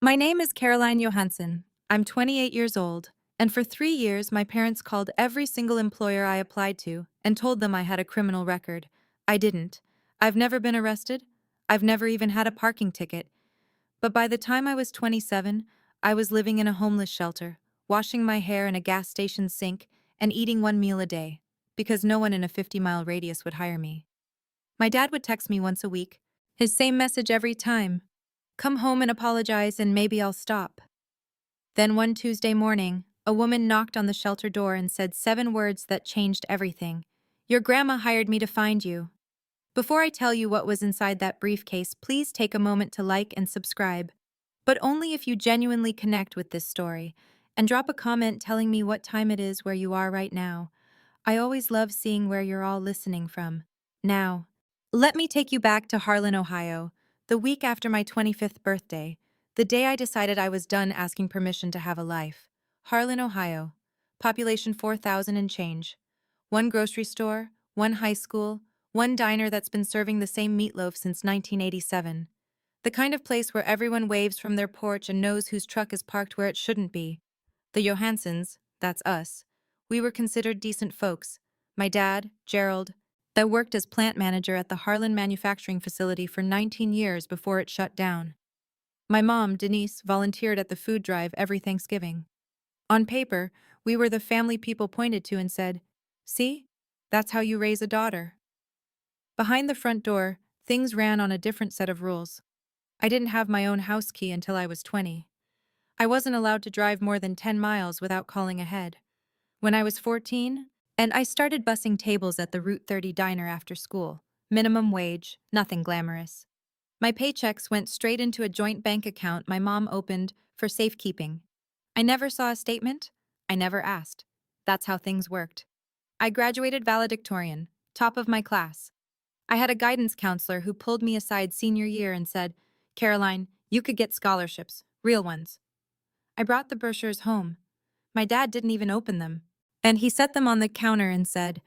My name is Caroline Johansson. I'm 28 years old, and for 3 years my parents called every single employer I applied to and told them I had a criminal record. I didn't. I've never been arrested. I've never even had a parking ticket. But by the time I was 27, I was living in a homeless shelter, washing my hair in a gas station sink, and eating one meal a day, because no one in a 50-mile radius would hire me. My dad would text me once a week, his same message every time: "Come home and apologize and maybe I'll stop." Then one Tuesday morning, a woman knocked on the shelter door and said 7 words that changed everything. "Your grandma hired me to find you." Before I tell you what was inside that briefcase, please take a moment to like and subscribe. But only if you genuinely connect with this story, and drop a comment telling me what time it is where you are right now. I always love seeing where you're all listening from. Now, let me take you back to Harlan, Ohio, the week after my 25th birthday, the day I decided I was done asking permission to have a life. Harlan, Ohio, population 4,000 and change. One grocery store, one high school, one diner that's been serving the same meatloaf since 1987. The kind of place where everyone waves from their porch and knows whose truck is parked where it shouldn't be. The Johanssons, that's us. We were considered decent folks. My dad, Gerald, that worked as plant manager at the Harlan manufacturing facility for 19 years before it shut down. My mom, Denise, volunteered at the food drive every Thanksgiving. On paper, we were the family people pointed to and said, "See? That's how you raise a daughter." Behind the front door, things ran on a different set of rules. I didn't have my own house key until I was 20. I wasn't allowed to drive more than 10 miles without calling ahead. When I was 14, and I started bussing tables at the Route 30 diner after school. Minimum wage, nothing glamorous. My paychecks went straight into a joint bank account my mom opened for safekeeping. I never saw a statement. I never asked. That's how things worked. I graduated valedictorian, top of my class. I had a guidance counselor who pulled me aside senior year and said, "Caroline, you could get scholarships, real ones." I brought the brochures home. My dad didn't even open them. And he set them on the counter and said,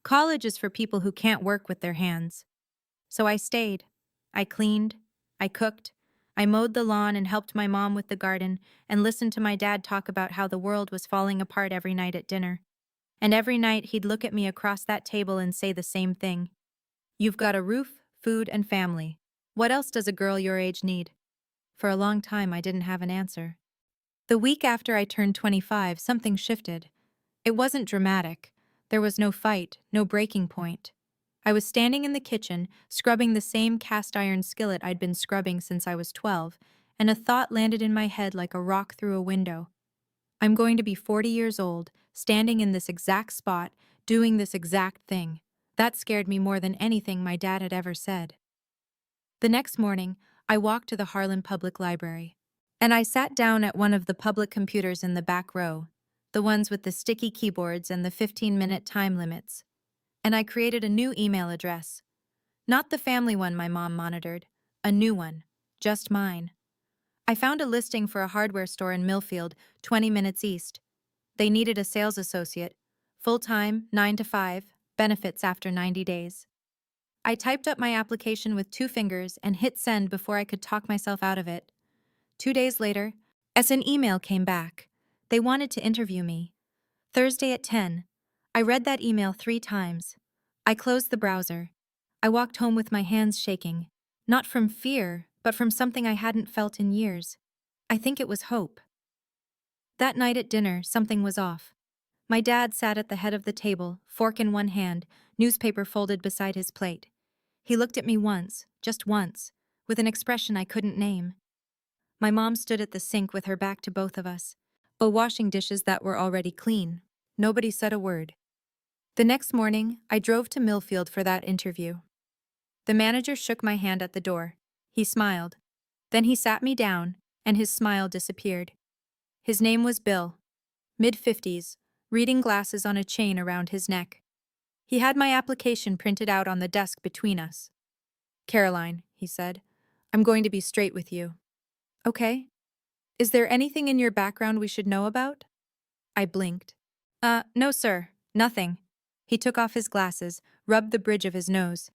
"College is for people who can't work with their hands." So I stayed. I cleaned. I cooked. I mowed the lawn and helped my mom with the garden and listened to my dad talk about how the world was falling apart every night at dinner. And every night he'd look at me across that table and say the same thing: "You've got a roof, food, and family. What else does a girl your age need?" For a long time, I didn't have an answer. The week after I turned 25, something shifted. It wasn't dramatic. There was no fight, no breaking point. I was standing in the kitchen, scrubbing the same cast iron skillet I'd been scrubbing since I was 12, and a thought landed in my head like a rock through a window. I'm going to be 40 years old, standing in this exact spot, doing this exact thing. That scared me more than anything my dad had ever said. The next morning, I walked to the Harlan Public Library. And I sat down at one of the public computers in the back row, the ones with the sticky keyboards and the 15-minute time limits. And I created a new email address. Not the family one my mom monitored, a new one, just mine. I found a listing for a hardware store in Millfield, 20 minutes east. They needed a sales associate, full-time, 9 to 5, benefits after 90 days. I typed up my application with 2 fingers and hit send before I could talk myself out of it. 2 days later, as an email came back, they wanted to interview me. Thursday at 10. I read that email 3 times. I closed the browser. I walked home with my hands shaking, not from fear, but from something I hadn't felt in years. I think it was hope. That night at dinner, something was off. My dad sat at the head of the table, fork in one hand, newspaper folded beside his plate. He looked at me once, just once, with an expression I couldn't name. My mom stood at the sink with her back to both of us, but washing dishes that were already clean. Nobody said a word. The next morning, I drove to Millfield for that interview. The manager shook my hand at the door. He smiled. Then he sat me down, and his smile disappeared. His name was Bill. Mid-50s, reading glasses on a chain around his neck. He had my application printed out on the desk between us. "Caroline," he said, "I'm going to be straight with you." "Okay. Is there anything in your background we should know about?" I blinked. No sir, nothing." He took off his glasses, rubbed the bridge of his nose.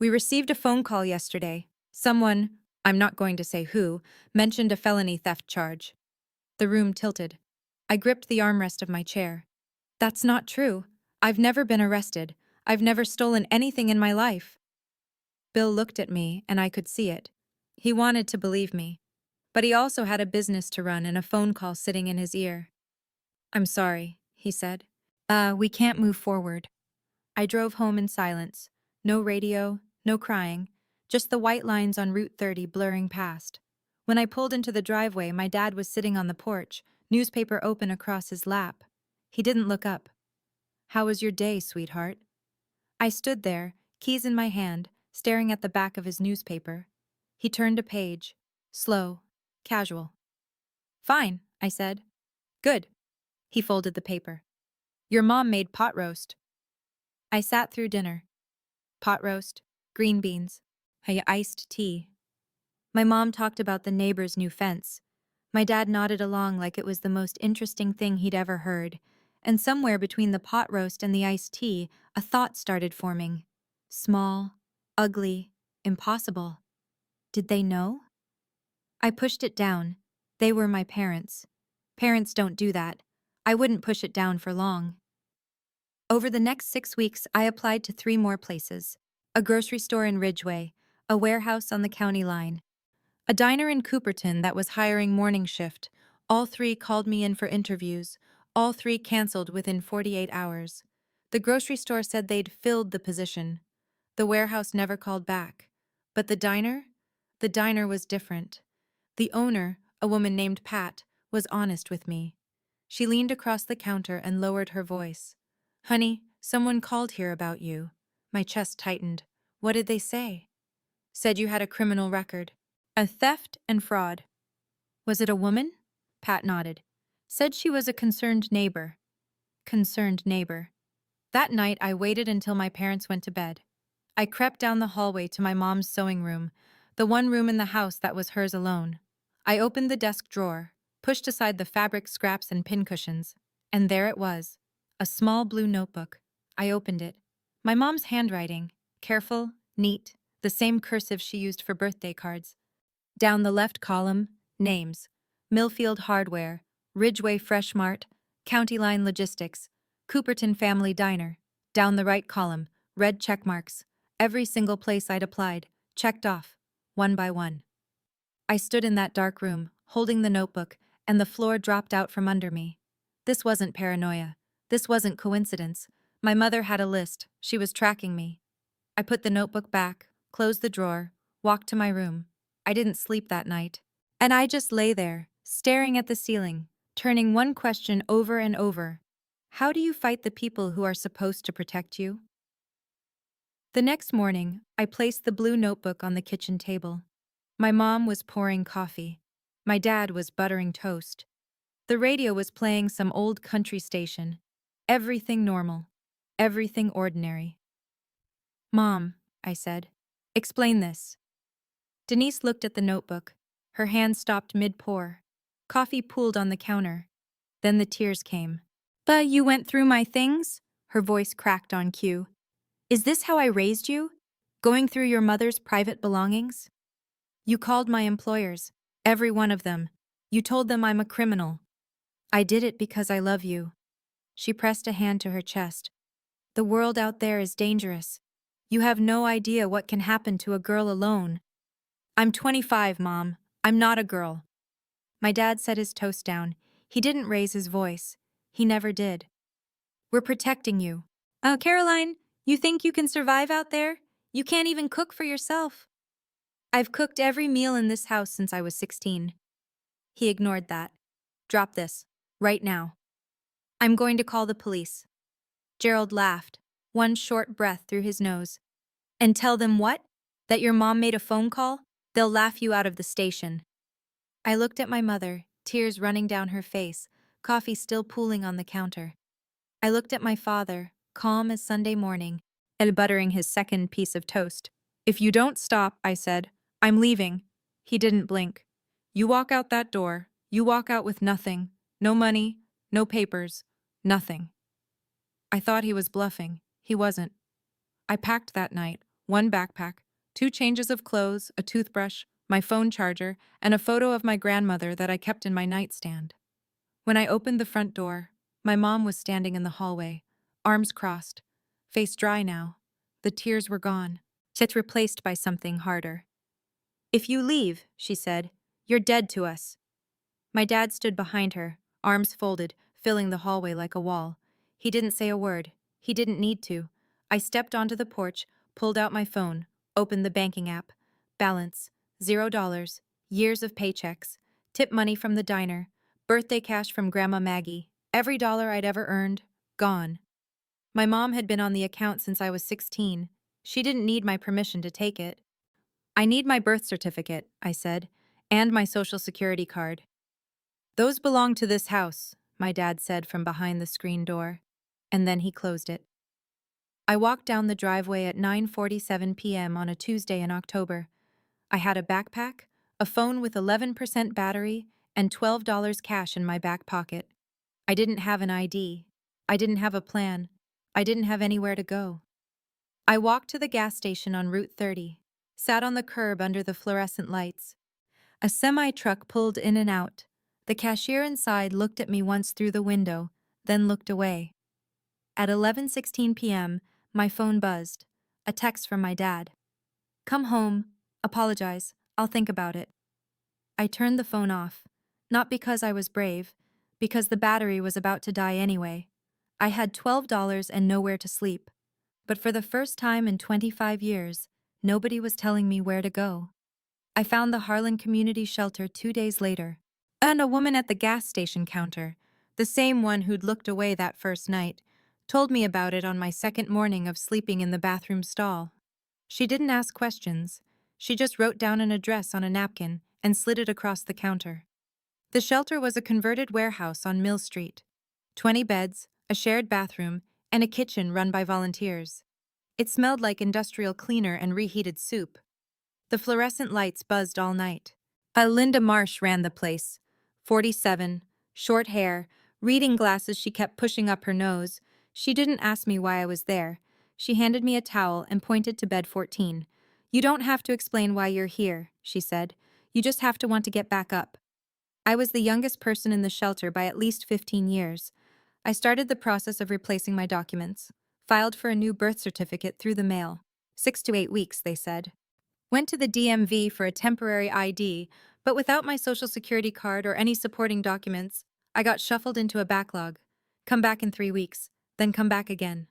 "We received a phone call yesterday. Someone I'm not going to say who, mentioned a felony theft charge. The room tilted. I gripped the armrest of my chair. That's not true. I've never been arrested. I've never stolen anything in my life. Bill looked at me, and I could see it. He wanted to believe me. But he also had a business to run and a phone call sitting in his ear. I'm sorry, he said. We can't move forward. I drove home in silence. No radio, no crying, just the white lines on Route 30 blurring past. When I pulled into the driveway, my dad was sitting on the porch, newspaper open across his lap. He didn't look up. How was your day, sweetheart? I stood there, keys in my hand, staring at the back of his newspaper. He turned a page. Slow. Casual. Fine, I said. Good. He folded the paper. Your mom made pot roast. I sat through dinner. Pot roast, green beans, iced tea. My mom talked about the neighbor's new fence. My dad nodded along like it was the most interesting thing he'd ever heard, and somewhere between the pot roast and the iced tea, a thought started forming. Small, ugly, impossible. Did they know? I pushed it down. They were my parents. Parents don't do that. I wouldn't push it down for long. Over the next 6 weeks, I applied to 3 more places. A grocery store in Ridgeway, a warehouse on the county line, a diner in Cooperton that was hiring morning shift. All 3 called me in for interviews. All 3 canceled within 48 hours. The grocery store said they'd filled the position. The warehouse never called back. But the diner? The diner was different. The owner, a woman named Pat, was honest with me. She leaned across the counter and lowered her voice. Honey, someone called here about you. My chest tightened. What did they say? Said you had a criminal record. A theft and fraud. Was it a woman? Pat nodded. Said she was a concerned neighbor. Concerned neighbor. That night I waited until my parents went to bed. I crept down the hallway to my mom's sewing room, the one room in the house that was hers alone. I opened the desk drawer, pushed aside the fabric scraps and pincushions, and there it was. A small blue notebook. I opened it. My mom's handwriting, careful, neat, the same cursive she used for birthday cards. Down the left column, names. Millfield Hardware, Ridgeway Fresh Mart, County Line Logistics, Cooperton Family Diner. Down the right column, red check marks. Every single place I'd applied, checked off, one by one. I stood in that dark room, holding the notebook, and the floor dropped out from under me. This wasn't paranoia. This wasn't coincidence. My mother had a list. She was tracking me. I put the notebook back, closed the drawer, walked to my room. I didn't sleep that night. And I just lay there, staring at the ceiling, turning one question over and over. How do you fight the people who are supposed to protect you? The next morning, I placed the blue notebook on the kitchen table. My mom was pouring coffee. My dad was buttering toast. The radio was playing some old country station. Everything normal. Everything ordinary. Mom, I said, explain this. Denise looked at the notebook. Her hand stopped mid-pour. Coffee pooled on the counter. Then the tears came. But you went through my things? Her voice cracked on cue. Is this how I raised you? Going through your mother's private belongings? You called my employers, every one of them. You told them I'm a criminal. I did it because I love you. She pressed a hand to her chest. The world out there is dangerous. You have no idea what can happen to a girl alone. I'm 25, Mom. I'm not a girl. My dad set his toast down. He didn't raise his voice. He never did. We're protecting you. Oh, Caroline, you think you can survive out there? You can't even cook for yourself. I've cooked every meal in this house since I was 16. He ignored that. Drop this. Right now. I'm going to call the police. Gerald laughed, one short breath through his nose. And tell them what? That your mom made a phone call? They'll laugh you out of the station. I looked at my mother, tears running down her face, coffee still pooling on the counter. I looked at my father, calm as Sunday morning, and buttering his second piece of toast. If you don't stop, I said, I'm leaving. He didn't blink. You walk out that door. You walk out with nothing. No money, no papers, nothing. I thought he was bluffing. He wasn't. I packed that night, one backpack, 2 changes of clothes, a toothbrush, my phone charger, and a photo of my grandmother that I kept in my nightstand. When I opened the front door, my mom was standing in the hallway, arms crossed, face dry now. The tears were gone. It's replaced by something harder. "If you leave," she said, "you're dead to us." My dad stood behind her, arms folded, filling the hallway like a wall. He didn't say a word. He didn't need to. I stepped onto the porch, pulled out my phone, opened the banking app. Balance, $0, years of paychecks, tip money from the diner, birthday cash from Grandma Maggie, every dollar I'd ever earned, gone. My mom had been on the account since I was 16. She didn't need my permission to take it. "I need my birth certificate," I said, "and my social security card." "Those belong to this house," my dad said from behind the screen door, and then he closed it. I walked down the driveway at 9:47 p.m. on a Tuesday in October. I had a backpack, a phone with 11% battery, and $12 cash in my back pocket. I didn't have an ID. I didn't have a plan. I didn't have anywhere to go. I walked to the gas station on Route 30, sat on the curb under the fluorescent lights. A semi-truck pulled in and out. The cashier inside looked at me once through the window, then looked away. At 11:16 p.m., my phone buzzed. A text from my dad. "Come home. Apologize. I'll think about it." I turned the phone off. Not because I was brave, because the battery was about to die anyway. I had $12 and nowhere to sleep. But for the first time in 25 years, nobody was telling me where to go. I found the Harlan Community Shelter 2 days later. And a woman at the gas station counter, the same one who'd looked away that first night, told me about it on my second morning of sleeping in the bathroom stall. She didn't ask questions. She just wrote down an address on a napkin and slid it across the counter. The shelter was a converted warehouse on Mill Street. 20 beds, a shared bathroom, and a kitchen run by volunteers. It smelled like industrial cleaner and reheated soup. The fluorescent lights buzzed all night. Linda Marsh ran the place. 47, short hair, reading glasses she kept pushing up her nose. She didn't ask me why I was there. She handed me a towel and pointed to bed 14. "You don't have to explain why you're here," she said. "You just have to want to get back up." I was the youngest person in the shelter by at least 15 years. I started the process of replacing my documents. Filed for a new birth certificate through the mail. 6 to 8 weeks, they said. Went to the DMV for a temporary ID, but without my social security card or any supporting documents, I got shuffled into a backlog. Come back in 3 weeks, then come back again.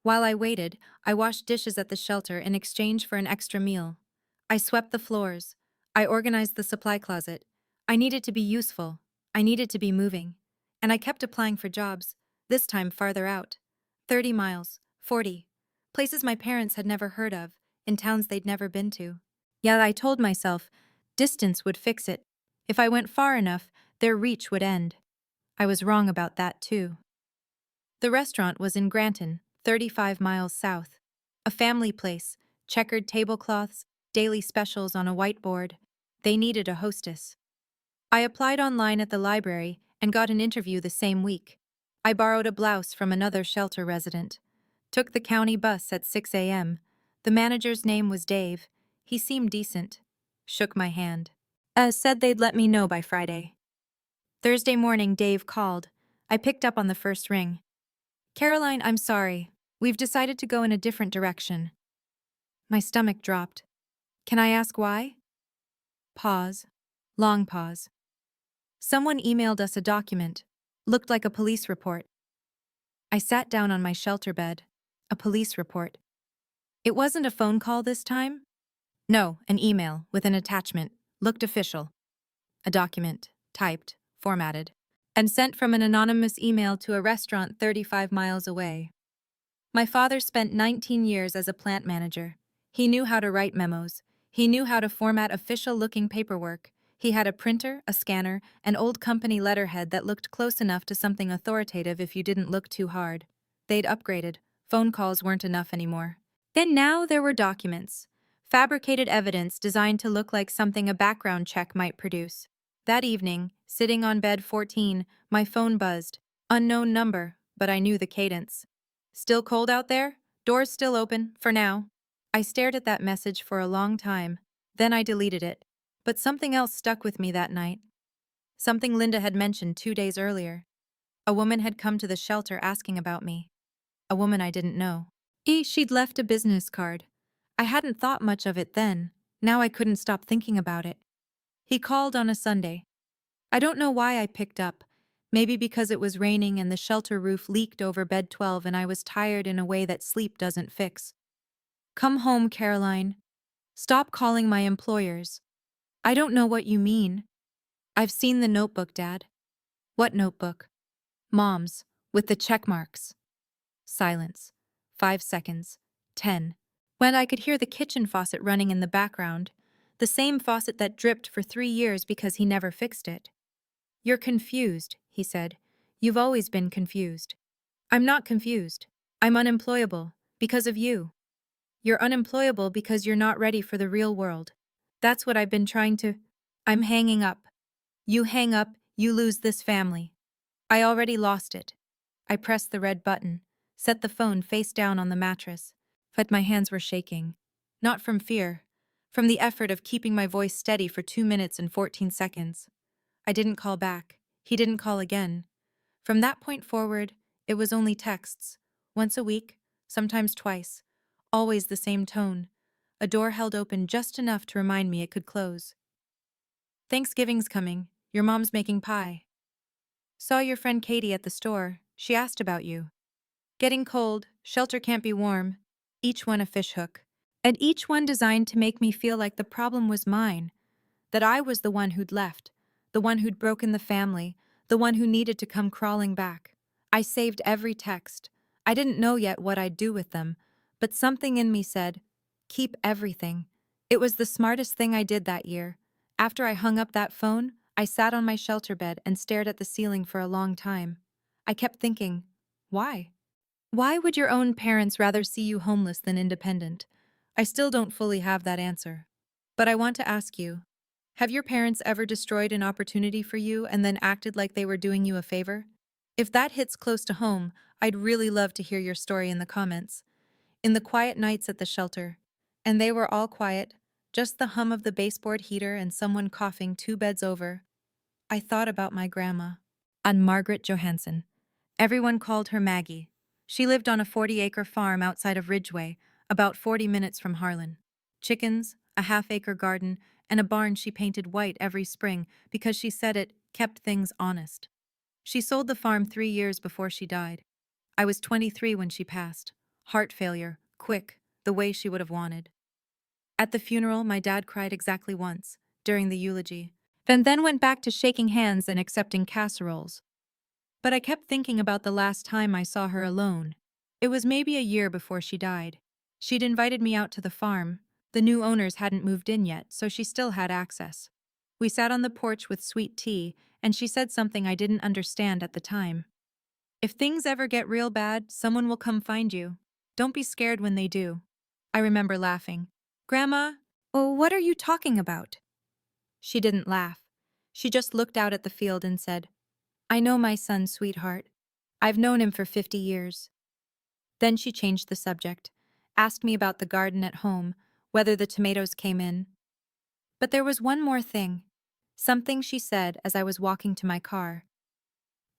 While I waited, I washed dishes at the shelter in exchange for an extra meal. I swept the floors. I organized the supply closet. I needed to be useful. I needed to be moving. And I kept applying for jobs, this time farther out. 30 miles, 40. Places my parents had never heard of, in towns they'd never been to. Yet I told myself, distance would fix it. If I went far enough, their reach would end. I was wrong about that, too. The restaurant was in Granton, 35 miles south. A family place, checkered tablecloths, daily specials on a whiteboard. They needed a hostess. I applied online at the library and got an interview the same week. I borrowed a blouse from another shelter resident. Took the county bus at 6 a.m. The manager's name was Dave. He seemed decent. Shook my hand. Said they'd let me know by Friday. Thursday morning, Dave called. I picked up on the first ring. "Caroline, I'm sorry. We've decided to go in a different direction." My stomach dropped. "Can I ask why?" Pause. Long pause. "Someone emailed us a document. Looked like a police report." I sat down on my shelter bed. A police report. It wasn't a phone call this time? No, an email with an attachment. Looked official. A document, typed, formatted, and sent from an anonymous email to a restaurant 35 miles away. My father spent 19 years as a plant manager. He knew how to write memos. He knew how to format official-looking paperwork. He had a printer, a scanner, an old company letterhead that looked close enough to something authoritative if you didn't look too hard. They'd upgraded. Phone calls weren't enough anymore. Then now there were documents. Fabricated evidence designed to look like something a background check might produce. That evening, sitting on bed 14, my phone buzzed. Unknown number, but I knew the cadence. "Still cold out there? Doors still open, for now." I stared at that message for a long time. Then I deleted it. But something else stuck with me that night. Something Linda had mentioned 2 days earlier. A woman had come to the shelter asking about me. A woman I didn't know. She'd left a business card. I hadn't thought much of it then. Now I couldn't stop thinking about it. He called on a Sunday. I don't know why I picked up. Maybe because it was raining and the shelter roof leaked over bed 12 and I was tired in a way that sleep doesn't fix. Come home, Caroline. Stop calling my employers. I don't know what you mean. I've seen the notebook, Dad. What notebook? Mom's, with the check marks. Silence. 5 seconds. 10. When I could hear the kitchen faucet running in the background, the same faucet that dripped for 3 years because he never fixed it. You're confused, he said. You've always been confused. I'm not confused. I'm unemployable, because of you. You're unemployable because you're not ready for the real world. That's what I've been trying to. I'm hanging up. You hang up, you lose this family. I already lost it. I pressed the red button, set the phone face down on the mattress, but my hands were shaking. Not from fear, from the effort of keeping my voice steady for 2 minutes and 14 seconds. I didn't call back. He didn't call again. From that point forward, it was only texts. Once a week, sometimes twice. Always the same tone. A door held open just enough to remind me it could close. Thanksgiving's coming. Your mom's making pie. Saw your friend Katie at the store. She asked about you. Getting cold, shelter can't be warm. Each one a fishhook. And each one designed to make me feel like the problem was mine. That I was the one who'd left. The one who'd broken the family. The one who needed to come crawling back. I saved every text. I didn't know yet what I'd do with them. But something in me said, keep everything. It was the smartest thing I did that year. After I hung up that phone, I sat on my shelter bed and stared at the ceiling for a long time. I kept thinking, why? Why would your own parents rather see you homeless than independent? I still don't fully have that answer. But I want to ask you, have your parents ever destroyed an opportunity for you and then acted like they were doing you a favor? If that hits close to home, I'd really love to hear your story in the comments. In the quiet nights at the shelter, and they were all quiet, just the hum of the baseboard heater and someone coughing 2 beds over, I thought about my grandma. And Margaret Johansson. Everyone called her Maggie. She lived on a 40-acre farm outside of Ridgeway, about 40 minutes from Harlan. Chickens, a half-acre garden, and a barn she painted white every spring because she said it kept things honest. She sold the farm 3 years before she died. I was 23 when she passed. Heart failure, quick, the way she would have wanted. At the funeral, my dad cried exactly once, during the eulogy, then went back to shaking hands and accepting casseroles. But I kept thinking about the last time I saw her alone. It was maybe a year before she died. She'd invited me out to the farm. The new owners hadn't moved in yet, so she still had access. We sat on the porch with sweet tea, and she said something I didn't understand at the time. If things ever get real bad, someone will come find you. Don't be scared when they do. I remember laughing. Grandma, oh, what are you talking about? She didn't laugh. She just looked out at the field and said, I know my son, sweetheart. I've known him for 50 years. Then she changed the subject, asked me about the garden at home, whether the tomatoes came in. But there was one more thing. Something she said as I was walking to my car.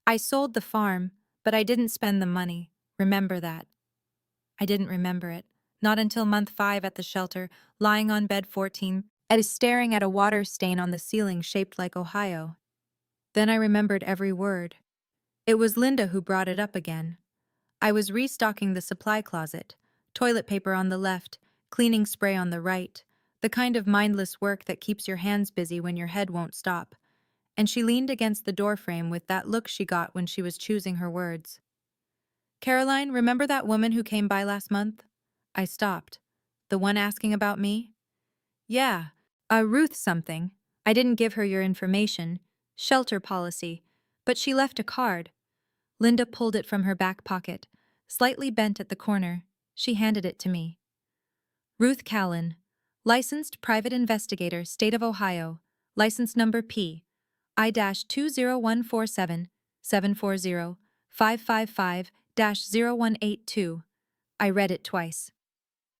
I sold the farm, but I didn't spend the money. Remember that. I didn't remember it. Not until month 5 at the shelter, lying on bed 14, and staring at a water stain on the ceiling shaped like Ohio. Then I remembered every word. It was Linda who brought it up again. I was restocking the supply closet, toilet paper on the left, cleaning spray on the right, the kind of mindless work that keeps your hands busy when your head won't stop. And she leaned against the doorframe with that look she got when she was choosing her words. Caroline, remember that woman who came by last month? I stopped. The one asking about me? Yeah, Ruth something. I didn't give her your information. Shelter policy. But she left a card. Linda pulled it from her back pocket, slightly bent at the corner. She handed it to me. Ruth Callan, licensed private investigator, State of Ohio, license number P. I-20147 740 555-0182. I read it twice.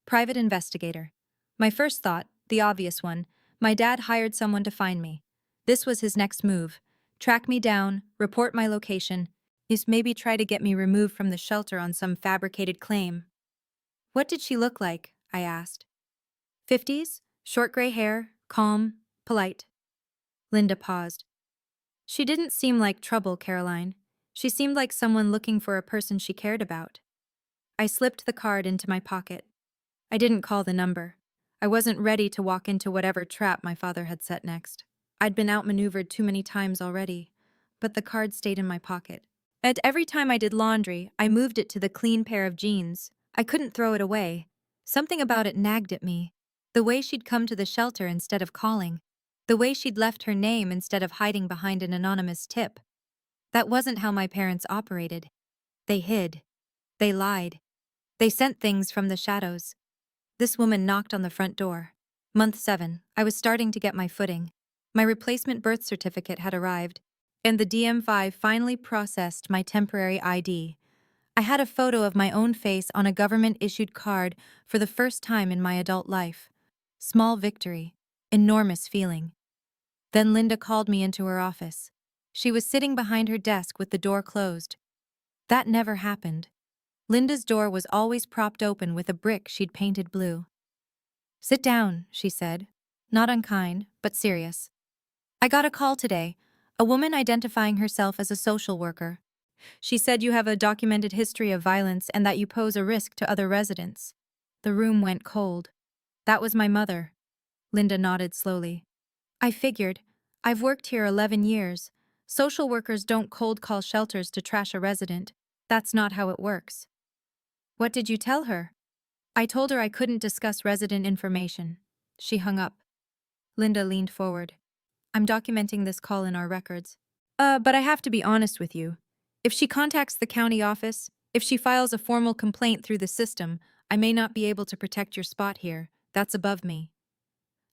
Private investigator. My first thought, the obvious one, My dad hired someone to find me. This was his next move. Track me down, report my location, is maybe try to get me removed from the shelter on some fabricated claim. What did she look like? I asked. 50s, short gray hair, calm, polite. Linda paused. She didn't seem like trouble, Caroline. She seemed like someone looking for a person she cared about. I slipped the card into my pocket. I didn't call the number. I wasn't ready to walk into whatever trap my father had set next. I'd been outmaneuvered too many times already, but the card stayed in my pocket. And every time I did laundry, I moved it to the clean pair of jeans. I couldn't throw it away. Something about it nagged at me. The way she'd come to the shelter instead of calling. The way she'd left her name instead of hiding behind an anonymous tip. That wasn't how my parents operated. They hid. They lied. They sent things from the shadows. This woman knocked on the front door. Month 7, I was starting to get my footing. My replacement birth certificate had arrived, and the DM5 finally processed my temporary ID. I had a photo of my own face on a government-issued card for the first time in my adult life. Small victory. Enormous feeling. Then Linda called me into her office. She was sitting behind her desk with the door closed. That never happened. Linda's door was always propped open with a brick she'd painted blue. "Sit down," she said. Not unkind, but serious. "I got a call today. A woman identifying herself as a social worker. She said you have a documented history of violence and that you pose a risk to other residents." The room went cold. "That was my mother." Linda nodded slowly. "I figured. I've worked here 11 years. Social workers don't cold call shelters to trash a resident. That's not how it works." "What did you tell her?" "I told her I couldn't discuss resident information." She hung up. Linda leaned forward. "I'm documenting this call in our records. But I have to be honest with you. If she contacts the county office, if she files a formal complaint through the system, I may not be able to protect your spot here. That's above me."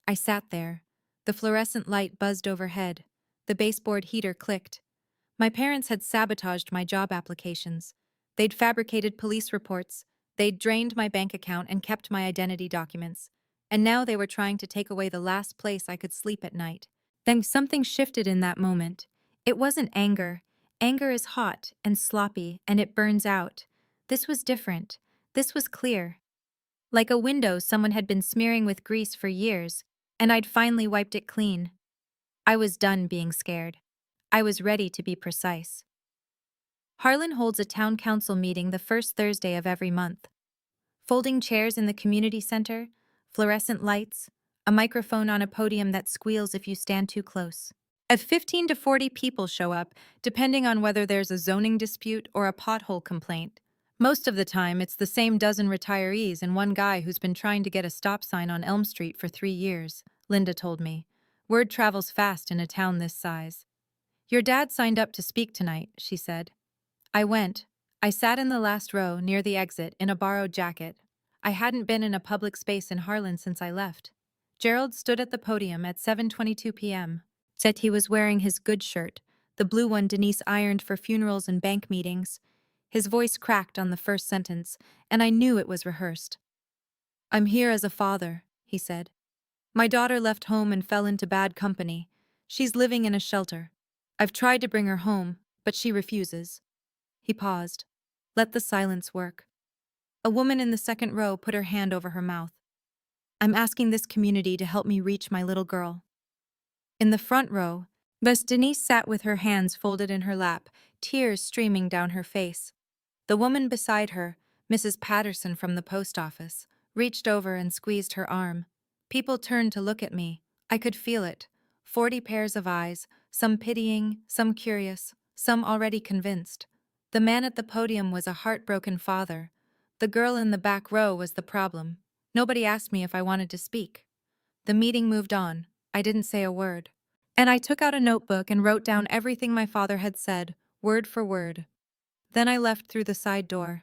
I sat there. The fluorescent light buzzed overhead. The baseboard heater clicked. My parents had sabotaged my job applications. They'd fabricated police reports. They'd drained my bank account and kept my identity documents. And now they were trying to take away the last place I could sleep at night. Then something shifted in that moment. It wasn't anger. Anger is hot and sloppy, and it burns out. This was different. This was clear. Like a window someone had been smearing with grease for years, and I'd finally wiped it clean. I was done being scared. I was ready to be precise. Harlan holds a town council meeting the first Thursday of every month. Folding chairs in the community center, fluorescent lights, a microphone on a podium that squeals if you stand too close. At 15 to 40 people show up, depending on whether there's a zoning dispute or a pothole complaint. Most of the time, it's the same dozen retirees and one guy who's been trying to get a stop sign on Elm Street for 3 years, Linda told me. Word travels fast in a town this size. "Your dad signed up to speak tonight," she said. I went. I sat in the last row, near the exit, in a borrowed jacket. I hadn't been in a public space in Harlan since I left. Gerald stood at the podium at 7:22 p.m. Said he was wearing his good shirt, the blue one Denise ironed for funerals and bank meetings. His voice cracked on the first sentence, and I knew it was rehearsed. "I'm here as a father," he said. "My daughter left home and fell into bad company. She's living in a shelter. I've tried to bring her home, but she refuses." He paused. Let the silence work. A woman in the second row put her hand over her mouth. "I'm asking this community to help me reach my little girl." In the front row, Miss Denise sat with her hands folded in her lap, tears streaming down her face. The woman beside her, Mrs. Patterson from the post office, reached over and squeezed her arm. People turned to look at me. I could feel it. 40 pairs of eyes, some pitying, some curious, some already convinced. The man at the podium was a heartbroken father. The girl in the back row was the problem. Nobody asked me if I wanted to speak. The meeting moved on. I didn't say a word. And I took out a notebook and wrote down everything my father had said, word for word. Then I left through the side door.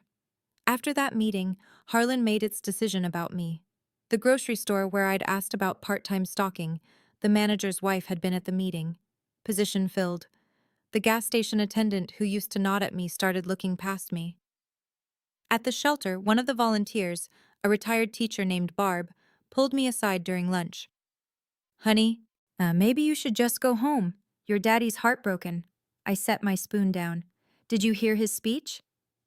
After that meeting, Harlan made its decision about me. The grocery store where I'd asked about part-time stocking, the manager's wife had been at the meeting. Position filled. The gas station attendant who used to nod at me started looking past me. At the shelter, one of the volunteers, a retired teacher named Barb, pulled me aside during lunch. Honey, maybe you should just go home. Your daddy's heartbroken. I set my spoon down. Did you hear his speech?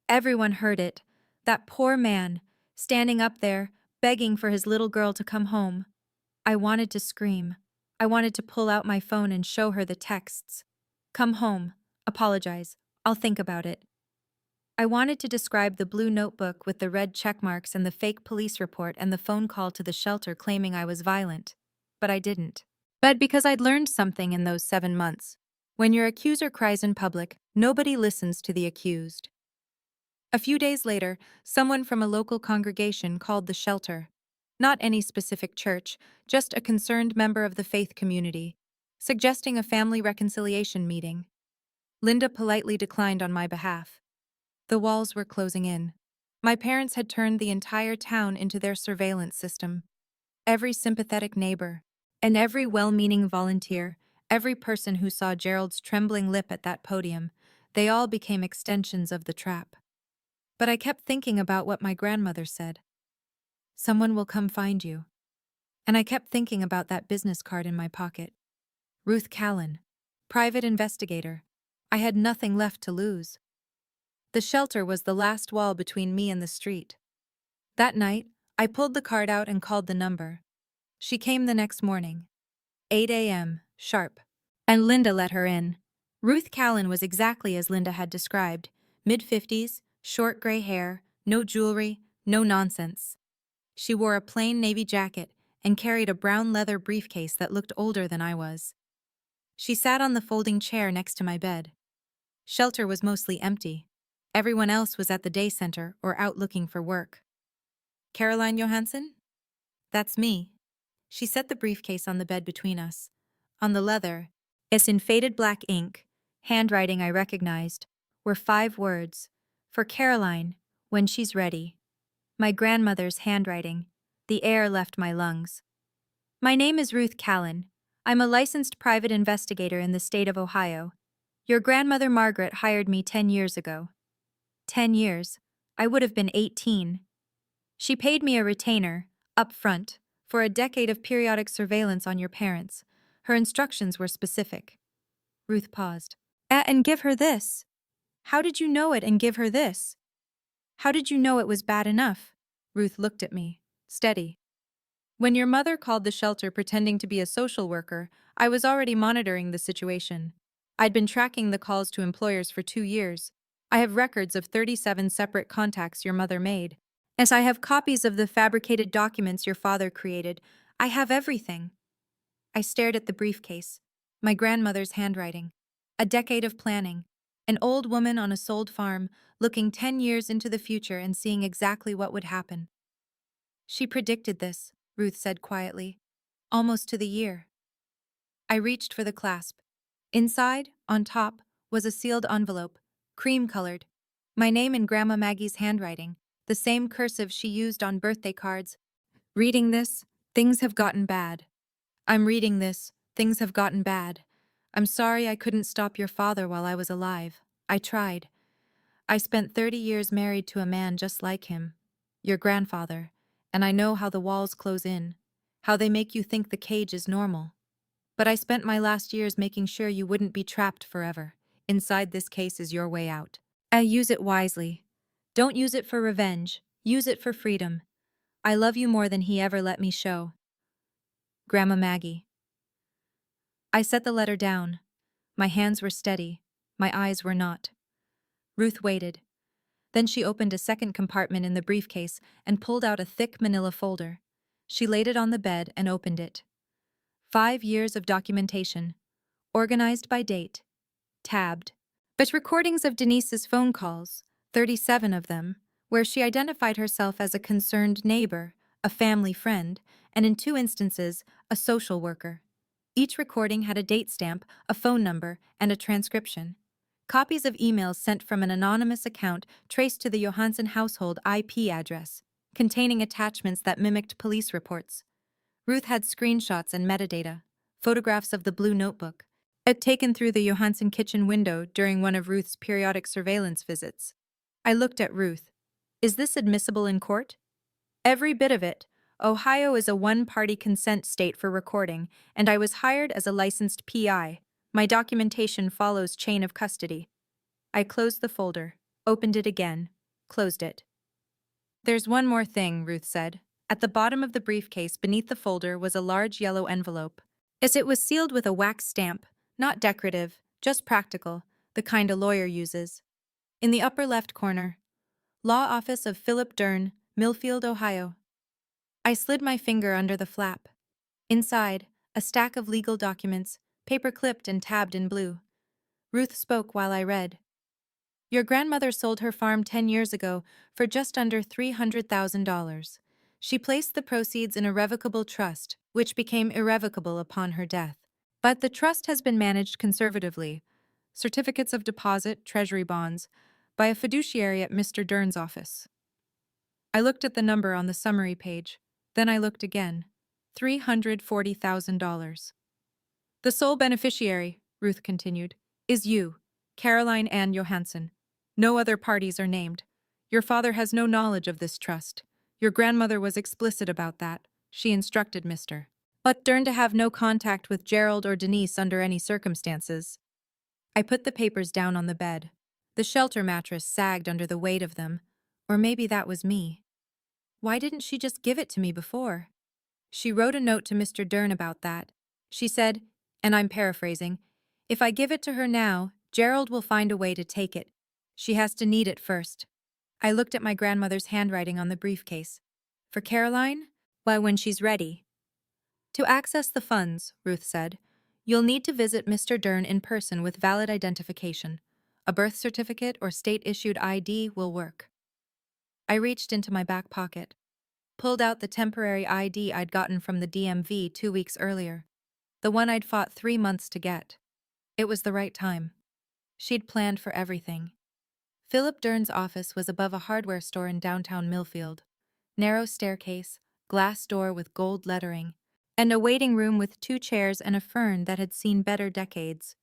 Everyone heard it. That poor man, standing up there, begging for his little girl to come home. I wanted to scream. I wanted to pull out my phone and show her the texts. Come home. Apologize. I'll think about it. I wanted to describe the blue notebook with the red check marks and the fake police report and the phone call to the shelter claiming I was violent. But I didn't. But because I'd learned something in those 7 months. When your accuser cries in public, nobody listens to the accused. A few days later, someone from a local congregation called the shelter. Not any specific church, just a concerned member of the faith community, suggesting a family reconciliation meeting. Linda politely declined on my behalf. The walls were closing in. My parents had turned the entire town into their surveillance system. Every sympathetic neighbor, and every well-meaning volunteer, every person who saw Gerald's trembling lip at that podium, they all became extensions of the trap. But I kept thinking about what my grandmother said. Someone will come find you. And I kept thinking about that business card in my pocket. Ruth Callan, private investigator. I had nothing left to lose. The shelter was the last wall between me and the street. That night, I pulled the card out and called the number. She came the next morning. 8 a.m., sharp. And Linda let her in. Ruth Callan was exactly as Linda had described. Mid-50s, short gray hair, no jewelry, no nonsense. She wore a plain navy jacket and carried a brown leather briefcase that looked older than I was. She sat on the folding chair next to my bed. Shelter was mostly empty. Everyone else was at the day center or out looking for work. Caroline Johansson? That's me. She set the briefcase on the bed between us. On the leather, it's in faded black ink, handwriting I recognized, were 5 words. For Caroline, when she's ready. My grandmother's handwriting. The air left my lungs. My name is Ruth Callan. I'm a licensed private investigator in the state of Ohio. Your grandmother Margaret hired me 10 years ago. 10 years. I would have been 18. She paid me a retainer, up front, for a decade of periodic surveillance on your parents. Her instructions were specific. Ruth paused. And give her this. How did you know it and give her this? How did you know it was bad enough? Ruth looked at me, steady. When your mother called the shelter pretending to be a social worker, I was already monitoring the situation. I'd been tracking the calls to employers for 2 years. I have records of 37 separate contacts your mother made. As I have copies of the fabricated documents your father created, I have everything. I stared at the briefcase. My grandmother's handwriting. A decade of planning. An old woman on a sold farm, looking 10 years into the future and seeing exactly what would happen. She predicted this, Ruth said quietly. Almost to the year. I reached for the clasp. Inside, on top, was a sealed envelope, cream-colored. My name in Grandma Maggie's handwriting, the same cursive she used on birthday cards. Reading this, things have gotten bad. I'm reading this, things have gotten bad. I'm sorry I couldn't stop your father while I was alive. I tried. I spent 30 years married to a man just like him, your grandfather, and I know how the walls close in, how they make you think the cage is normal. But I spent my last years making sure you wouldn't be trapped forever. Inside this case is your way out. I use it wisely. Don't use it for revenge. Use it for freedom. I love you more than he ever let me show. Grandma Maggie. I set the letter down. My hands were steady. My eyes were not. Ruth waited. Then she opened a second compartment in the briefcase and pulled out a thick manila folder. She laid it on the bed and opened it. 5 years of documentation. Organized by date. Tabbed. But recordings of Denise's phone calls, 37 of them, where she identified herself as a concerned neighbor, a family friend, and in 2 instances, a social worker. Each recording had a date stamp, a phone number, and a transcription. Copies of emails sent from an anonymous account traced to the Johansson household IP address, containing attachments that mimicked police reports. Ruth had screenshots and metadata, photographs of the blue notebook, taken through the Johansson kitchen window during one of Ruth's periodic surveillance visits. I looked at Ruth. Is this admissible in court? Every bit of it. Ohio is a one-party consent state for recording, and I was hired as a licensed PI. My documentation follows chain of custody. I closed the folder, opened it again, closed it. There's one more thing, Ruth said. At the bottom of the briefcase beneath the folder was a large yellow envelope. As it was sealed with a wax stamp, not decorative, just practical, the kind a lawyer uses. In the upper left corner, Law Office of Philip Dern, Millfield, Ohio. I slid my finger under the flap. Inside, a stack of legal documents, paper-clipped and tabbed in blue. Ruth spoke while I read. Your grandmother sold her farm 10 years ago for just under $300,000. She placed the proceeds in a revocable trust, which became irrevocable upon her death. But the trust has been managed conservatively, certificates of deposit, treasury bonds, by a fiduciary at Mr. Dern's office. I looked at the number on the summary page. Then I looked again. $340,000. The sole beneficiary, Ruth continued, is you, Caroline Ann Johansson. No other parties are named. Your father has no knowledge of this trust. Your grandmother was explicit about that. She instructed Mr. But Dern to have no contact with Gerald or Denise under any circumstances. I put the papers down on the bed. The shelter mattress sagged under the weight of them. Or maybe that was me. Why didn't she just give it to me before? She wrote a note to Mr. Dern about that. She said, and I'm paraphrasing, if I give it to her now, Gerald will find a way to take it. She has to need it first. I looked at my grandmother's handwriting on the briefcase. For Caroline? Why, when she's ready. To access the funds, Ruth said, you'll need to visit Mr. Dern in person with valid identification. A birth certificate or state-issued ID will work. I reached into my back pocket, pulled out the temporary ID I'd gotten from the DMV 2 weeks earlier, the one I'd fought 3 months to get. It was the right time. She'd planned for everything. Philip Dern's office was above a hardware store in downtown Millfield. Narrow staircase, glass door with gold lettering, and a waiting room with 2 chairs and a fern that had seen better decades.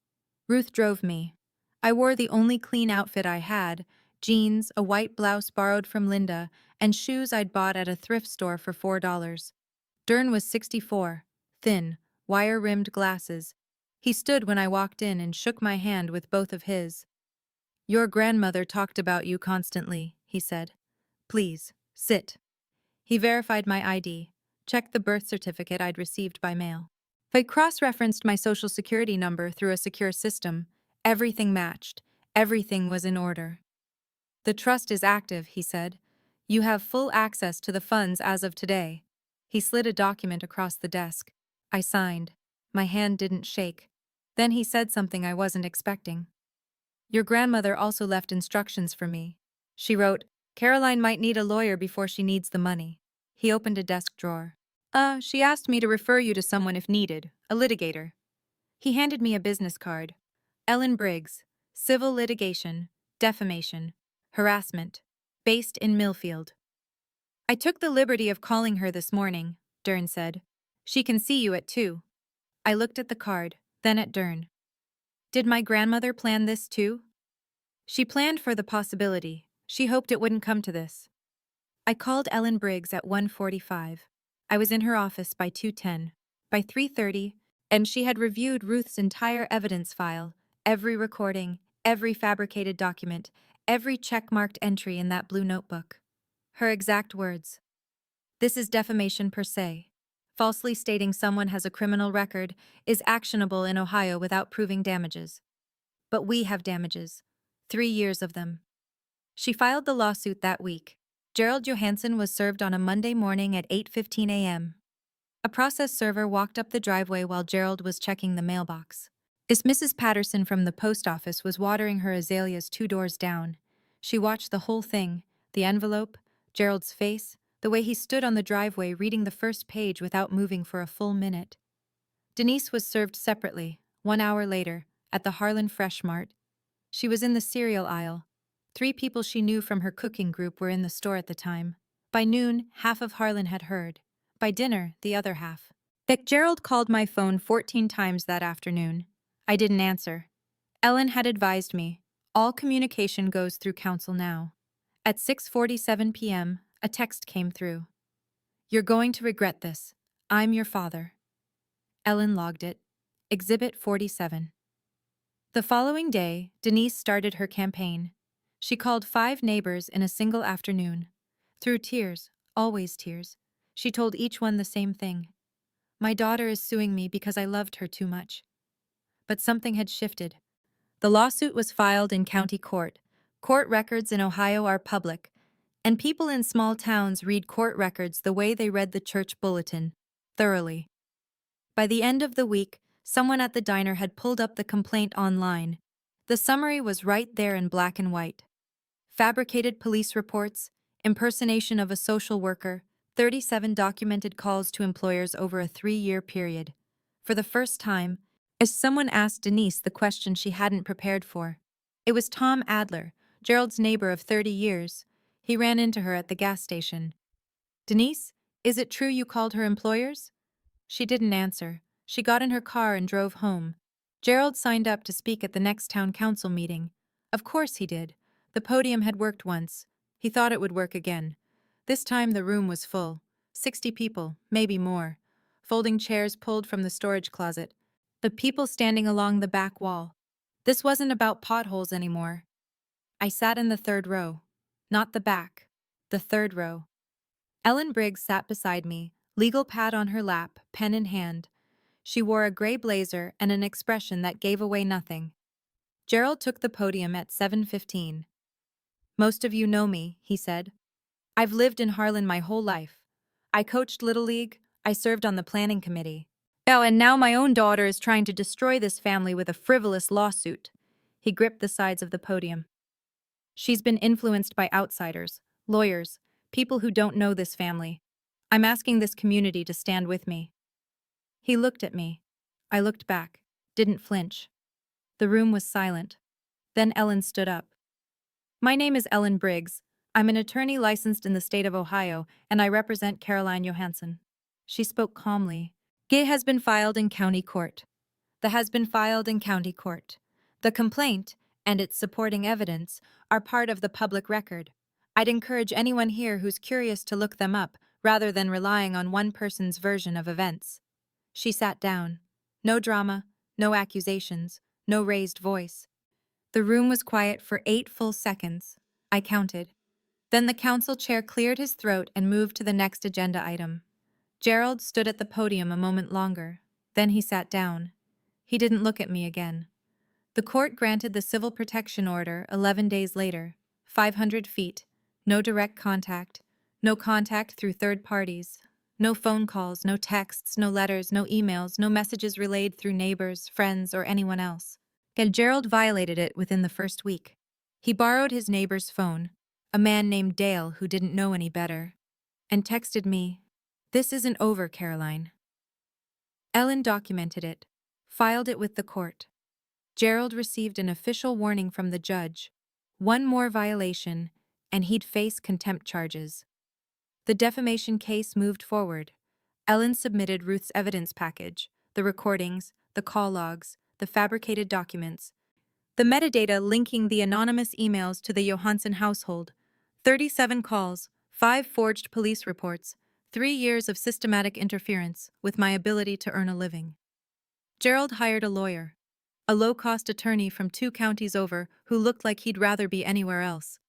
Ruth drove me. I wore the only clean outfit I had, jeans, a white blouse borrowed from Linda, and shoes I'd bought at a thrift store for $4. Dern was 64, thin, wire-rimmed glasses. He stood when I walked in and shook my hand with both of his. Your grandmother talked about you constantly, he said. Please, sit. He verified my ID, checked the birth certificate I'd received by mail. I cross-referenced my social security number through a secure system. Everything matched. Everything was in order. The trust is active, he said. You have full access to the funds as of today. He slid a document across the desk. I signed. My hand didn't shake. Then he said something I wasn't expecting. Your grandmother also left instructions for me. She wrote, Caroline might need a lawyer before she needs the money. He opened a desk drawer. She asked me to refer you to someone if needed, a litigator. He handed me a business card. Ellen Briggs, civil litigation, defamation, harassment, based in Millfield. I took the liberty of calling her this morning, Dern said. She can see you at 2. I looked at the card, then at Dern. Did my grandmother plan this too? She planned for the possibility. She hoped it wouldn't come to this. I called Ellen Briggs at 1:45. I was in her office by 2:10. By 3:30, and she had reviewed Ruth's entire evidence file, every recording, every fabricated document, every check-marked entry in that blue notebook. Her exact words. This is defamation per se. Falsely stating someone has a criminal record is actionable in Ohio without proving damages. But we have damages. 3 years of them. She filed the lawsuit that week. Gerald Johansson was served on a Monday morning at 8:15 a.m. A process server walked up the driveway while Gerald was checking the mailbox. Mrs. Patterson from the post office was watering her azaleas 2 doors down. She watched the whole thing, the envelope, Gerald's face, the way he stood on the driveway reading the first page without moving for a full minute. Denise was served separately, 1 hour later, at the Harlan Fresh Mart. She was in the cereal aisle. 3 people she knew from her cooking group were in the store at the time. By noon, half of Harlan had heard. By dinner, the other half. Gerald called my phone 14 times that afternoon. I didn't answer. Ellen had advised me, all communication goes through counsel now. At 6:47 p.m., a text came through. You're going to regret this. I'm your father. Ellen logged it. Exhibit 47. The following day, Denise started her campaign. She called 5 neighbors in a single afternoon. Through tears, always tears, she told each one the same thing. My daughter is suing me because I loved her too much. But something had shifted. The lawsuit was filed in county court. Court records in Ohio are public, and people in small towns read court records the way they read the church bulletin, thoroughly. By the end of the week, someone at the diner had pulled up the complaint online. The summary was right there in black and white. Fabricated police reports, impersonation of a social worker, 37 documented calls to employers over a 3-year period. For the first time, as someone asked Denise the question she hadn't prepared for. It was Tom Adler, Gerald's neighbor of 30 years. He ran into her at the gas station. Denise, is it true you called her employers? She didn't answer. She got in her car and drove home. Gerald signed up to speak at the next town council meeting. Of course he did. The podium had worked once. He thought it would work again. This time the room was full. 60 people, maybe more. Folding chairs pulled from the storage closet. The people standing along the back wall. This wasn't about potholes anymore. I sat in the 3rd row. Not the back. The 3rd row. Ellen Briggs sat beside me, legal pad on her lap, pen in hand. She wore a gray blazer and an expression that gave away nothing. Gerald took the podium at 7:15. Most of you know me, he said. I've lived in Harlan my whole life. I coached Little League, I served on the planning committee. Oh, and now my own daughter is trying to destroy this family with a frivolous lawsuit. He gripped the sides of the podium. She's been influenced by outsiders, lawyers, people who don't know this family. I'm asking this community to stand with me. He looked at me. I looked back, didn't flinch. The room was silent. Then Ellen stood up. My name is Ellen Briggs. I'm an attorney licensed in the state of Ohio, and I represent Caroline Johansson. She spoke calmly. Gay has been filed in county court. The has been filed in county court. The complaint, and its supporting evidence, are part of the public record. I'd encourage anyone here who's curious to look them up, rather than relying on one person's version of events. She sat down. No drama, no accusations, no raised voice. The room was quiet for 8 full seconds. I counted. Then the council chair cleared his throat and moved to the next agenda item. Gerald stood at the podium a moment longer. Then he sat down. He didn't look at me again. The court granted the civil protection order 11 days later. 500 feet. No direct contact. No contact through third parties. No phone calls, no texts, no letters, no emails, no messages relayed through neighbors, friends, or anyone else. And Gerald violated it within the first week. He borrowed his neighbor's phone, a man named Dale who didn't know any better, and texted me, "This isn't over, Caroline." Ellen documented it, filed it with the court. Gerald received an official warning from the judge. One more violation, and he'd face contempt charges. The defamation case moved forward. Ellen submitted Ruth's evidence package, the recordings, the call logs, the fabricated documents, the metadata linking the anonymous emails to the Johansson household, 37 calls, 5 forged police reports, 3 years of systematic interference with my ability to earn a living. Gerald hired a lawyer, a low-cost attorney from 2 counties over who looked like he'd rather be anywhere else.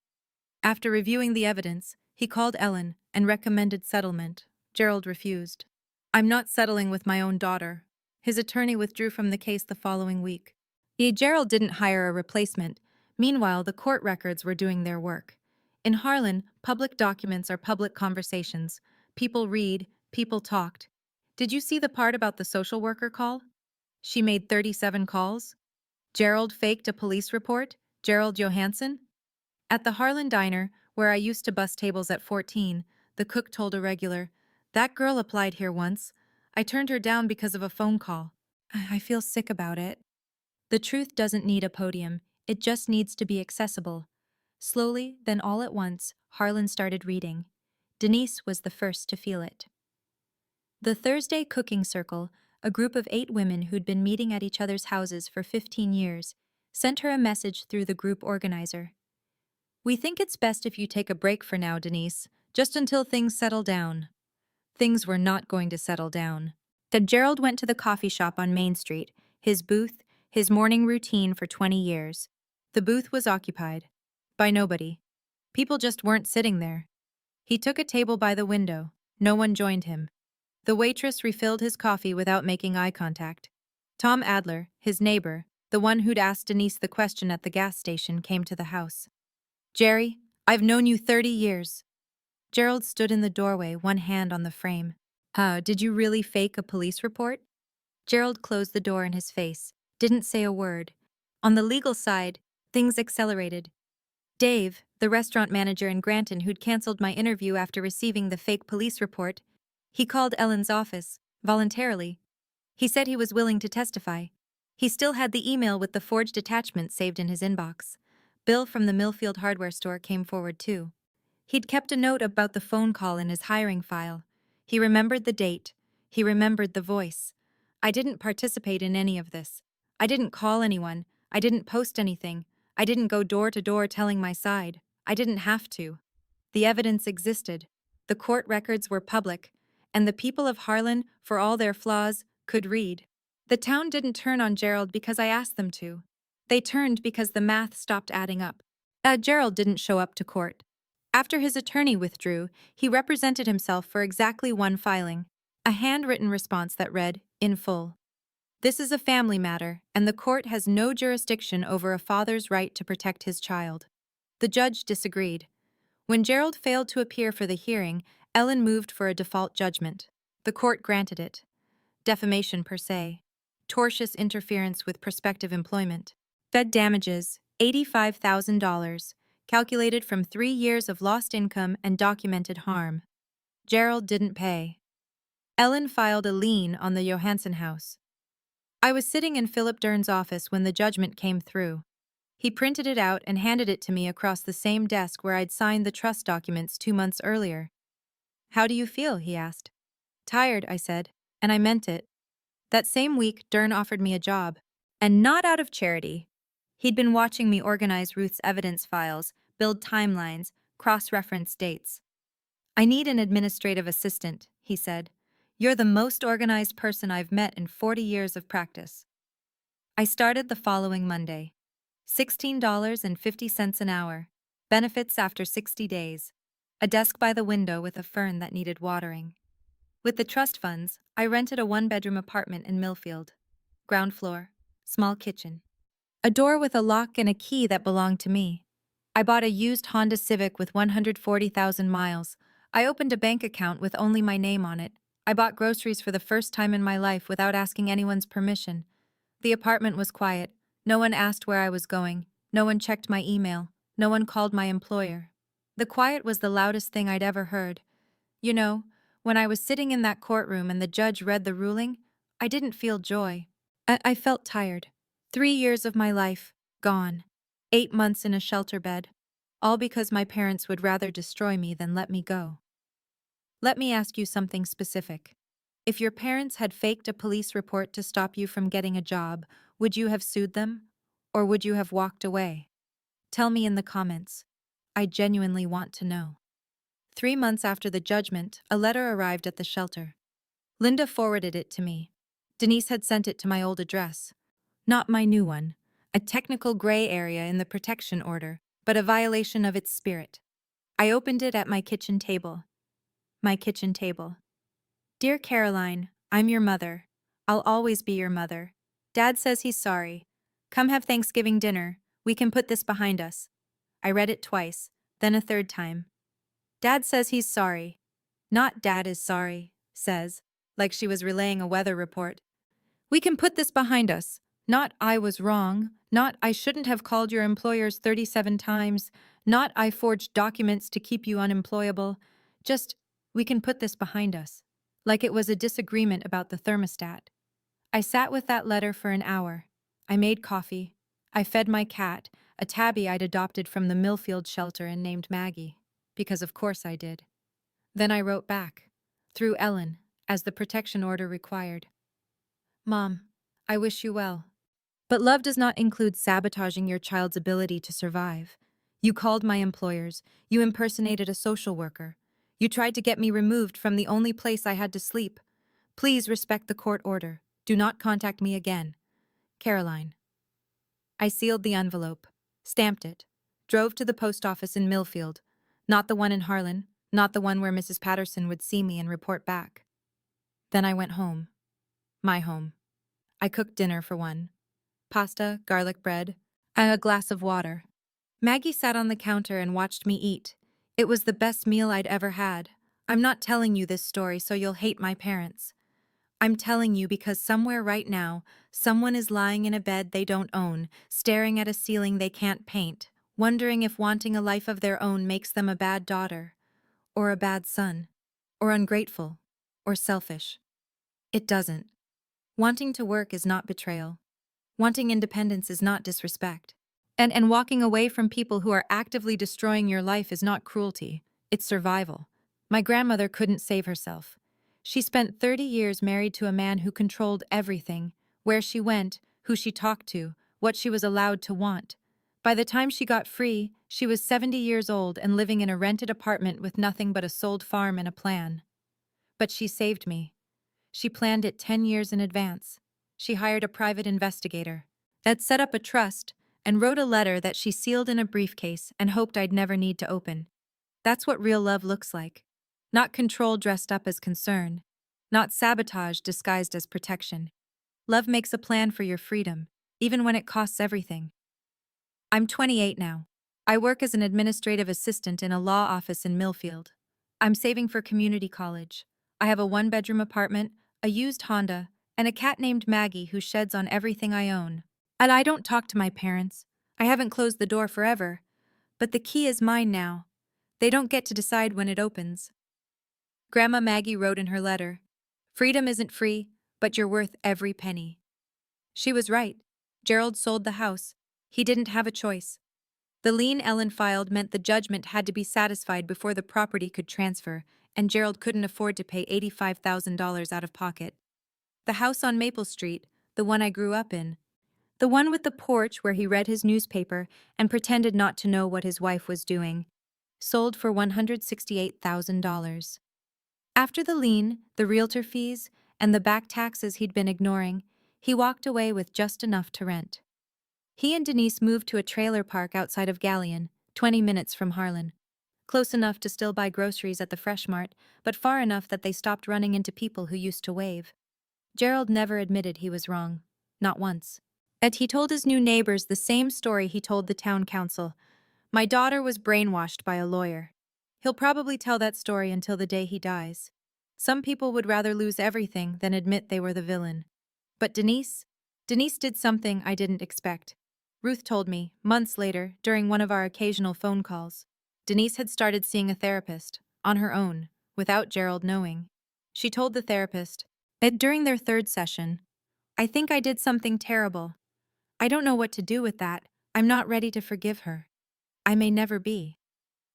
After reviewing the evidence, he called Ellen and recommended settlement. Gerald refused. I'm not settling with my own daughter. His attorney withdrew from the case the following week. Gerald didn't hire a replacement. Meanwhile, the court records were doing their work. In Harlan, public documents are public conversations. People read, people talked. Did you see the part about the social worker call? She made 37 calls. Gerald faked a police report? Gerald Johansson? At the Harlan diner, where I used to bus tables at 14, the cook told a regular, "That girl applied here once. I turned her down because of a phone call. I feel sick about it." The truth doesn't need a podium, it just needs to be accessible. Slowly, then all at once, Harlan started reading. Denise was the first to feel it. The Thursday Cooking Circle, a group of 8 women who'd been meeting at each other's houses for 15 years, sent her a message through the group organizer. "We think it's best if you take a break for now, Denise, just until things settle down." Things were not going to settle down. Gerald went to the coffee shop on Main Street, his booth, his morning routine for 20 years. The booth was occupied. By nobody. People just weren't sitting there. He took a table by the window. No one joined him. The waitress refilled his coffee without making eye contact. Tom Adler, his neighbor, the one who'd asked Denise the question at the gas station, came to the house. "Jerry, I've known you 30 years. Gerald stood in the doorway, one hand on the frame. Did you really fake a police report? Gerald closed the door in his face, didn't say a word. On the legal side, things accelerated. Dave, the restaurant manager in Granton who'd canceled my interview after receiving the fake police report, he called Ellen's office, voluntarily. He said he was willing to testify. He still had the email with the forged attachment saved in his inbox. Bill from the Millfield hardware store came forward too. He'd kept a note about the phone call in his hiring file. He remembered the date. He remembered the voice. I didn't participate in any of this. I didn't call anyone. I didn't post anything. I didn't go door to door telling my side. I didn't have to. The evidence existed. The court records were public, and the people of Harlan, for all their flaws, could read. The town didn't turn on Gerald because I asked them to. They turned because the math stopped adding up. Gerald didn't show up to court. After his attorney withdrew, he represented himself for exactly one filing, a handwritten response that read, in full. This is a family matter, and the court has no jurisdiction over a father's right to protect his child. The judge disagreed. When Gerald failed to appear for the hearing, Ellen moved for a default judgment. The court granted it. Defamation per se. Tortious interference with prospective employment. Fed damages, $85,000. Calculated from 3 years of lost income and documented harm. Gerald didn't pay. Ellen filed a lien on the Johansson house. I was sitting in Philip Dern's office when the judgment came through. He printed it out and handed it to me across the same desk where I'd signed the trust documents 2 months earlier. "How do you feel?" he asked. "Tired," I said, and I meant it. That same week, Dern offered me a job. And not out of charity. He'd been watching me organize Ruth's evidence files, build timelines, cross-reference dates. "I need an administrative assistant," he said. "You're the most organized person I've met in 40 years of practice." I started the following Monday. $16.50 an hour. Benefits after 60 days. A desk by the window with a fern that needed watering. With the trust funds, I rented a one-bedroom apartment in Millfield. Ground floor. Small kitchen. A door with a lock and a key that belonged to me. I bought a used Honda Civic with 140,000 miles. I opened a bank account with only my name on it. I bought groceries for the first time in my life without asking anyone's permission. The apartment was quiet. No one asked where I was going. No one checked my email. No one called my employer. The quiet was the loudest thing I'd ever heard. You know, when I was sitting in that courtroom and the judge read the ruling, I didn't feel joy. I felt tired. 3 years of my life, gone. 8 months in a shelter bed. All because my parents would rather destroy me than let me go. Let me ask you something specific. If your parents had faked a police report to stop you from getting a job, would you have sued them? Or would you have walked away? Tell me in the comments. I genuinely want to know. 3 months after the judgment, a letter arrived at the shelter. Linda forwarded it to me. Denise had sent it to my old address. Not my new one. A technical gray area in the protection order, but a violation of its spirit. I opened it at my kitchen table. My kitchen table. "Dear Caroline, I'm your mother. I'll always be your mother. Dad says he's sorry. Come have Thanksgiving dinner. We can put this behind us." I read it twice, then a third time. "Dad says he's sorry. Not Dad is sorry," says, like she was relaying a weather report. "We can put this behind us. Not I was wrong. Not I shouldn't have called your employers 37 times. Not I forged documents to keep you unemployable. Just, we can put this behind us." Like it was a disagreement about the thermostat. I sat with that letter for an hour. I made coffee. I fed my cat, a tabby I'd adopted from the Millfield shelter and named Maggie. Because of course I did. Then I wrote back. Through Ellen, as the protection order required. "Mom, I wish you well. But love does not include sabotaging your child's ability to survive. You called my employers. You impersonated a social worker. You tried to get me removed from the only place I had to sleep. Please respect the court order. Do not contact me again. Caroline. I sealed the envelope, stamped it, drove to the post office in Millfield, not the one in Harlan, not the one where Mrs. Patterson would see me and report back. Then I went home. My home. I cooked dinner for one. Pasta, garlic bread, and a glass of water. Maggie sat on the counter and watched me eat. It was the best meal I'd ever had. I'm not telling you this story so you'll hate my parents. I'm telling you because somewhere right now, someone is lying in a bed they don't own, staring at a ceiling they can't paint, wondering if wanting a life of their own makes them a bad daughter, or a bad son, or ungrateful, or selfish. It doesn't. Wanting to work is not betrayal. Wanting independence is not disrespect. And walking away from people who are actively destroying your life is not cruelty. It's survival. My grandmother couldn't save herself. She spent 30 years married to a man who controlled everything, where she went, who she talked to, what she was allowed to want. By the time she got free, she was 70 years old and living in a rented apartment with nothing but a sold farm and a plan. But she saved me. She planned it 10 years in advance. She hired a private investigator, that set up a trust, and wrote a letter that she sealed in a briefcase and hoped I'd never need to open. That's what real love looks like. Not control dressed up as concern. Not sabotage disguised as protection. Love makes a plan for your freedom, even when it costs everything. I'm 28 now. I work as an administrative assistant in a law office in Millfield. I'm saving for community college. I have a one-bedroom apartment, a used Honda, and a cat named Maggie who sheds on everything I own. And I don't talk to my parents. I haven't closed the door forever. But the key is mine now. They don't get to decide when it opens. Grandma Maggie wrote in her letter, "Freedom isn't free, but you're worth every penny." She was right. Gerald sold the house. He didn't have a choice. The lien Ellen filed meant the judgment had to be satisfied before the property could transfer, and Gerald couldn't afford to pay $85,000 out of pocket. The house on Maple Street, the one I grew up in, the one with the porch where he read his newspaper and pretended not to know what his wife was doing, sold for $168,000. After the lien, the realtor fees, and the back taxes he'd been ignoring, he walked away with just enough to rent. He and Denise moved to a trailer park outside of Galleon, 20 minutes from Harlan. Close enough to still buy groceries at the Fresh Mart, but far enough that they stopped running into people who used to wave. Gerald never admitted he was wrong. Not once. And he told his new neighbors the same story he told the town council. "My daughter was brainwashed by a lawyer." He'll probably tell that story until the day he dies. Some people would rather lose everything than admit they were the villain. But Denise did something I didn't expect. Ruth told me, months later, during one of our occasional phone calls. Denise had started seeing a therapist, on her own, without Gerald knowing. She told the therapist that during their third session, "I think I did something terrible. I don't know what to do with that. I'm not ready to forgive her. I may never be.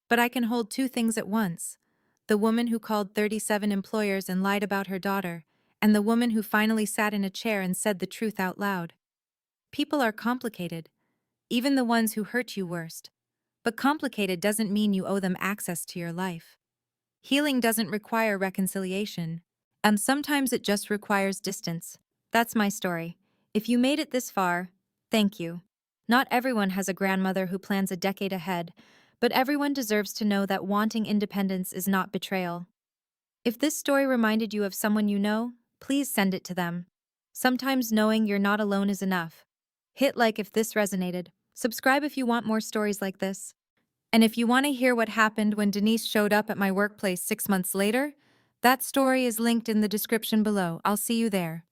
But I can hold two things at once. The woman who called 37 employers and lied about her daughter, and the woman who finally sat in a chair and said the truth out loud. People are complicated, even the ones who hurt you worst. But complicated doesn't mean you owe them access to your life. Healing doesn't require reconciliation, and sometimes it just requires distance." That's my story. If you made it this far, thank you. Not everyone has a grandmother who plans a decade ahead, but everyone deserves to know that wanting independence is not betrayal. If this story reminded you of someone you know, please send it to them. Sometimes knowing you're not alone is enough. Hit like if this resonated. Subscribe if you want more stories like this. And if you want to hear what happened when Denise showed up at my workplace 6 months later, that story is linked in the description below. I'll see you there.